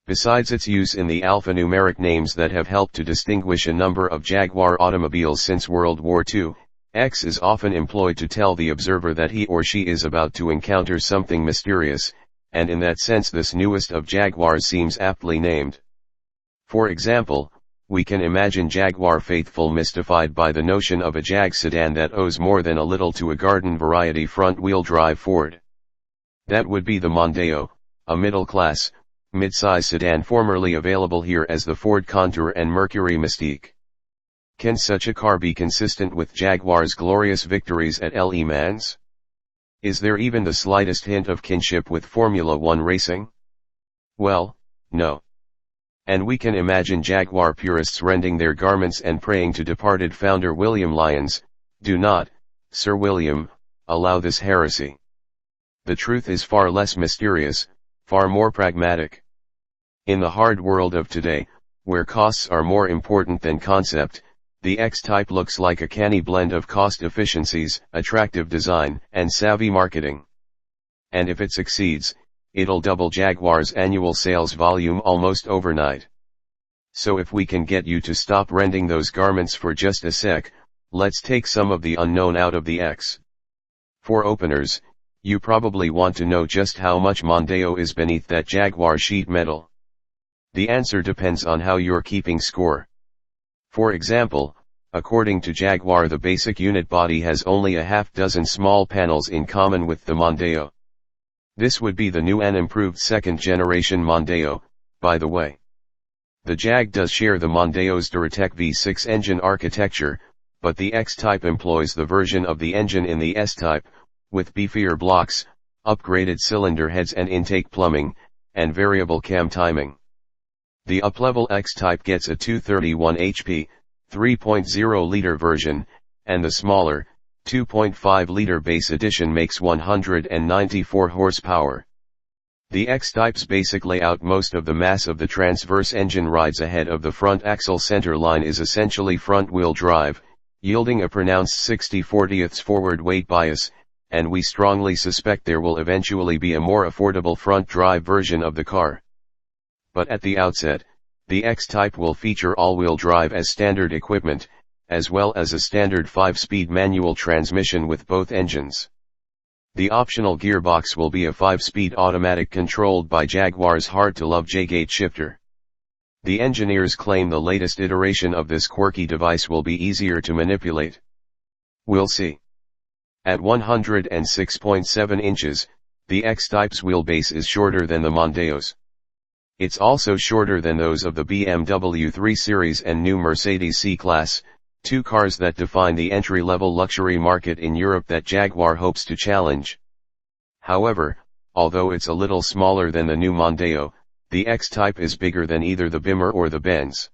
Besides its use in the alphanumeric names that have helped to distinguish a number of Jaguar automobiles since World War II, X is often employed to tell the observer that he or she is about to encounter something mysterious, and in that sense this newest of Jaguars seems aptly named. For example, we can imagine Jaguar faithful mystified by the notion of a Jag sedan that owes more than a little to a garden variety front-wheel drive Ford. That would be the Mondeo, a middle-class, mid-size sedan formerly available here as the Ford Contour and Mercury Mystique. Can such a car be consistent with Jaguar's glorious victories at Le Mans? Is there even the slightest hint of kinship with Formula One racing? Well, no. And we can imagine Jaguar purists rending their garments and praying to departed founder William Lyons, "Do not, Sir William, allow this heresy." The truth is far less mysterious, far more pragmatic. In the hard world of today, where costs are more important than concept, the X-type looks like a canny blend of cost efficiencies, attractive design, and savvy marketing. And if it succeeds, it'll double Jaguar's annual sales volume almost overnight. So if we can get you to stop rending those garments for just a sec, let's take some of the unknown out of the X. For openers, you probably want to know just how much Mondeo is beneath that Jaguar sheet metal. The answer depends on how you're keeping score. For example, according to Jaguar, the basic unit body has only a half dozen small panels in common with the Mondeo. This would be the new and improved second-generation Mondeo, by the way. The Jag does share the Mondeo's Duratec V6 engine architecture, but the X-type employs the version of the engine in the S-type, with beefier blocks, upgraded cylinder heads and intake plumbing, and variable cam timing. The up-level X-type gets a 231 HP, 3.0-liter version, and the smaller, 2.5-liter base edition makes 194 horsepower. The X-type's basic layout, most of the mass of the transverse engine rides ahead of the front axle center line, is essentially front-wheel drive, yielding a pronounced 60/40 forward weight bias, and we strongly suspect there will eventually be a more affordable front-drive version of the car. But at the outset, the X-type will feature all-wheel drive as standard equipment, as well as a standard 5-speed manual transmission with both engines. The optional gearbox will be a 5-speed automatic controlled by Jaguar's hard-to-love J-gate shifter. The engineers claim the latest iteration of this quirky device will be easier to manipulate. We'll see. At 106.7 inches, the X-type's wheelbase is shorter than the Mondeo's. It's also shorter than those of the BMW 3 Series and new Mercedes C-Class, two cars that define the entry-level luxury market in Europe that Jaguar hopes to challenge. However, although it's a little smaller than the new Mondeo, the X-type is bigger than either the Beamer or the Benz.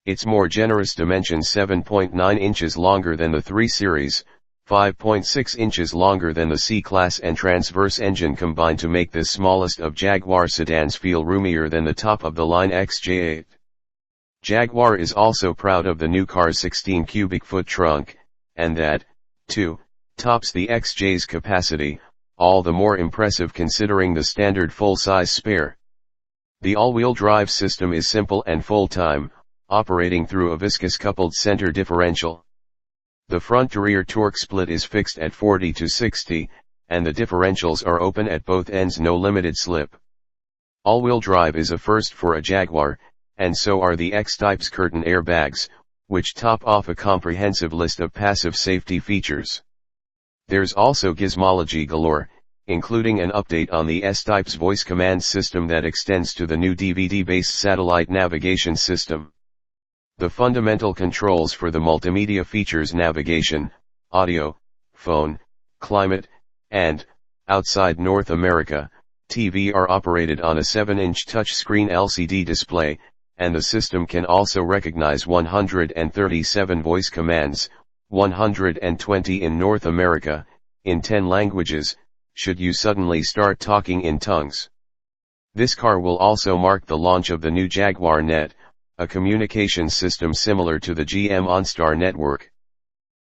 Its more generous dimensions, 7.9 inches longer than the 3 Series, 5.6 inches longer than the C-Class and transverse engine, combine to make this smallest of Jaguar sedans feel roomier than the top-of-the-line XJ8. Jaguar is also proud of the new car's 16 cubic foot trunk, and that, too, tops the XJ's capacity, all the more impressive considering the standard full-size spare. The all-wheel drive system is simple and full-time, operating through a viscous coupled center differential. The front-to-rear torque split is fixed at 40 to 60, and the differentials are open at both ends, no limited slip. All-wheel drive is a first for a Jaguar, and so are the X-type's curtain airbags, which top off a comprehensive list of passive safety features. There's also gizmology galore, including an update on the S-type's voice command system that extends to the new DVD-based satellite navigation system. The fundamental controls for the multimedia features navigation, audio, phone, climate, and, outside North America, TV are operated on a 7-inch touchscreen LCD display, and the system can also recognize 137 voice commands, 120 in North America, in 10 languages, should you suddenly start talking in tongues. This car will also mark the launch of the new Jaguar Net, a communications system similar to the GM OnStar network.